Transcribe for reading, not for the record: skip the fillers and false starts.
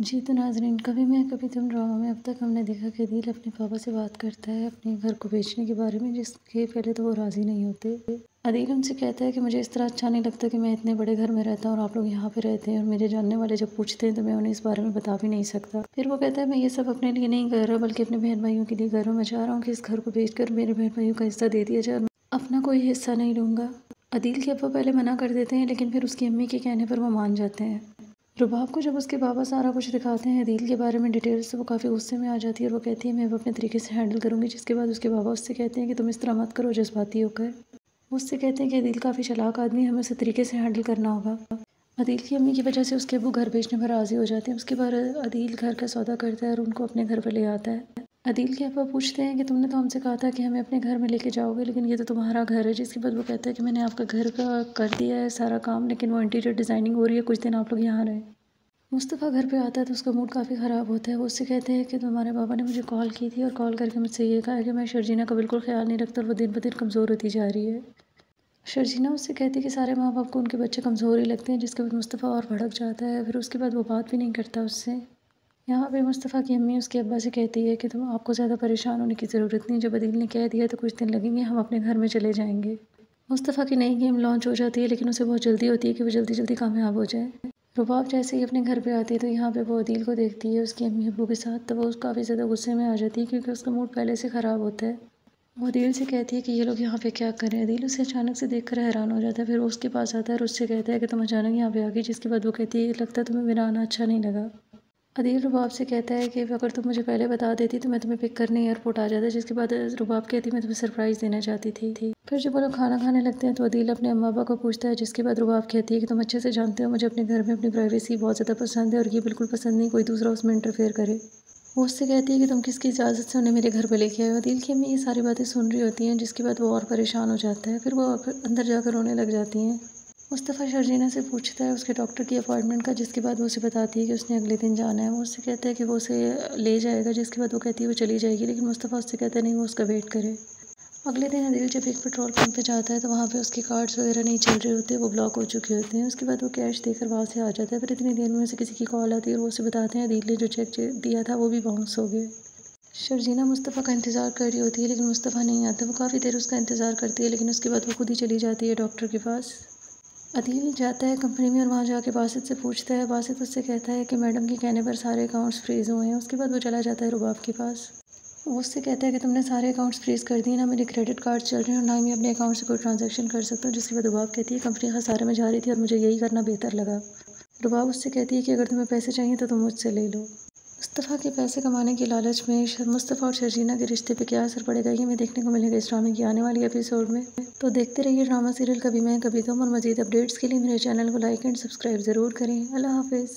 जी तो नाज़रीन, कभी मैं कभी तुम ड्रामा में अब तक हमने देखा कि अदील अपने पापा से बात करता है अपने घर को बेचने के बारे में, जिसके पहले तो वो राज़ी नहीं होते। अदील उनसे कहता है कि मुझे इस तरह अच्छा नहीं लगता कि मैं इतने बड़े घर में रहता हूँ और आप लोग यहाँ पे रहते हैं, और मेरे जानने वाले जब पूछते हैं तो मैं उन्हें इस बारे में बता भी नहीं सकता। फिर वो कहता है मैं ये सब अपने लिए नहीं कर रहा बल्कि अपने बहन भाइयों के लिए कर रहा हूँ। मैं चाह रहा हूँ कि इस घर को बेच कर मेरे बहन भाइयों का हिस्सा दे दिया जाए और मैं अपना कोई हिस्सा नहीं लूँगा। अदील के अब्बा पहले मना कर देते हैं, लेकिन फिर उसकी अम्मी के कहने पर वो मान जाते हैं। रुबाब को जब उसके बाबा सारा कुछ दिखाते हैं अदील के बारे में डिटेल से, वो काफ़ी गुस्से में आ जाती है और वो कहती है मैं अब अपने तरीके से हैंडल करूँगी। जिसके बाद उसके बाबा उससे कहते हैं कि तुम इस तरह मत करो जज्बाती होकर। वो उससे कहते हैं कि अदील काफ़ी चालाक आदमी है, हमें उसे तरीके से हैंडल करना होगा। अदील की अम्मी की वजह से उसके अब्बू घर बेचने पर राज़ी हो जाते हैं। उसके बाद अदील घर का सौदा करता है और उनको अपने घर पर ले आता है। अदील के अब्बा पूछते हैं कि तुमने तो हमसे कहा था कि हमें अपने घर में लेके जाओगे, लेकिन ये तो तुम्हारा घर है। जिसके बाद वो कहता है कि मैंने आपका घर का कर दिया है सारा काम, लेकिन वो इंटीरियर डिज़ाइनिंग हो रही है, कुछ दिन आप लोग यहाँ रहें। मुस्तफ़ा घर पे आता है तो उसका मूड काफ़ी ख़राब होता है। वो उससे कहते हैं कि तुम्हारे पापा ने मुझे कॉल की थी और कॉल करके मुझसे ये कहा कि मैं शर्जीना का बिल्कुल ख्याल नहीं रखता और वो दिन ब दिन कमज़ोर होती जा रही है। शर्जीना उससे कहती है कि सारे माँ बाप को उनके बच्चे कमज़ोर ही लगते हैं। जिसके बाद मुस्तफ़ा और भड़क जाता है। फिर उसके बाद वो बात भी नहीं करता उससे। यहाँ पे मुस्तफ़ा की अम्मी उसके अब्बा से कहती है कि तुम आपको ज़्यादा परेशान होने की ज़रूरत नहीं, जब अदील ने कह दिया तो कुछ दिन लगेंगे, हम अपने घर में चले जाएंगे। मुस्तफ़ा की नई गेम लॉन्च हो जाती है, लेकिन उसे बहुत जल्दी होती है कि वो जल्दी जल्दी कामयाब हो जाए। रुबाब जैसे ही अपने घर पे आती है तो यहाँ पे वो अदील को देखती है उसकी अम्मी अब्बू के साथ, तो वो काफ़ी ज़्यादा गुस्से में आ जाती है क्योंकि उसका मूड पहले से ख़राब होता है। वो अदील से कहती है कि ये लोग यहाँ पे क्या कर रहे हैं। अदील उसे अचानक से देखकर हैरान हो जाता है। फिर वो उसके पास आता है और उससे कहता है कि तुम अचानक यहाँ पे आ गई। जिसके बाद वो कहती है लगता है तुम्हें मेरा आना अच्छा नहीं लगा। अदील रुबाब से कहता है कि अगर तुम मुझे पहले बता देती तो मैं तुम्हें पिक करने एयरपोर्ट आ जाता। जिसके बाद रुबाब कहती मैं तुम्हें सरप्राइज़ देना चाहती थी। फिर जब वो लोग खाना खाने लगते हैं तो अदील अपने अम्मा पापा को पूछता है। जिसके बाद रुबाब कहती है कि तुम अच्छे से जानते हो मुझे अपने घर में अपनी प्राइवेसी बहुत ज़्यादा पसंद है और ये बिल्कुल पसंद नहीं कोई दूसरा उसमें इंटरफेयर करे। वो उससे कहती है कि तुम किसकी इजाज़त से उन्हें मेरे घर पर लेके आए हो। अदील की अम्मी ये सारी बातें सुन रही होती हैं। जिसके बाद वो और परेशान हो जाता है। फिर वो अंदर जाकर रोने लग जाती हैं। मुस्तफ़ा शर्जीना से पूछता है उसके डॉक्टर की अपॉइंटमेंट का। जिसके बाद वो उसे बताती है कि उसने अगले दिन जाना है। वो उससे कहता है कि वो उसे ले जाएगा। जिसके बाद वो कहती है वो चली जाएगी, लेकिन मुस्तफ़ा उससे कहता है नहीं वो उसका वेट करे। अगले दिन अदील जब एक पेट्रोल पंप पे जाता है तो वहाँ पे उसके कार्ड्स वगैरह नहीं चल रहे होते, वो ब्लॉक हो चुके होते हैं। उसके बाद वो कैश देकर वहाँ से आ जाता है। फिर इतनी देर में उसे किसी की कॉल आती है और वो उसे बताते हैं अदील ने जो चेक दिया था वो भी बाउंस हो गया। शर्जीना मुस्तफ़ा का इंतज़ार कर रही होती है, लेकिन मुस्तफ़ा नहीं आता। वो काफ़ी देर उसका इंतज़ार करती है, लेकिन उसके बाद वो खुद ही चली जाती है डॉक्टर के पास। अदील जाता है कंपनी में और वहाँ जाके बासित से पूछता है। बासित उससे कहता है कि मैडम के कहने पर सारे अकाउंट्स फ्रीज़ हुए हैं। उसके बाद वो चला जाता है रुबाब के पास। वो उससे कहता है कि तुमने सारे अकाउंट्स फ्रीज़ कर दिए ना, मेरे क्रेडिट कार्ड चल रहे हैं और ना ही मैं अपने अकाउंट से कोई ट्रांजैक्शन कर सकता हूँ। जिसके बाद रुबाब कहती है कंपनी खसारे में जा रही थी और मुझे यही करना बेहतर लगा। रुबाब उससे कहती है कि अगर तुम्हें पैसे चाहिए तो तुम मुझसे ले लो। मुस्तफ़ा के पैसे कमाने के लालच में मुस्तफ़ा और शर्जीना के रिश्ते पे क्या असर पड़ेगा ये हमें देखने को मिलेगा इस ड्रामे की आने वाली एपिसोड में। तो देखते रहिए ड्रामा सीरियल कभी मैं कभी तुम, और मज़ीद अपडेट्स के लिए मेरे चैनल को लाइक एंड सब्सक्राइब ज़रूर करें। अल्लाह हाफिज़।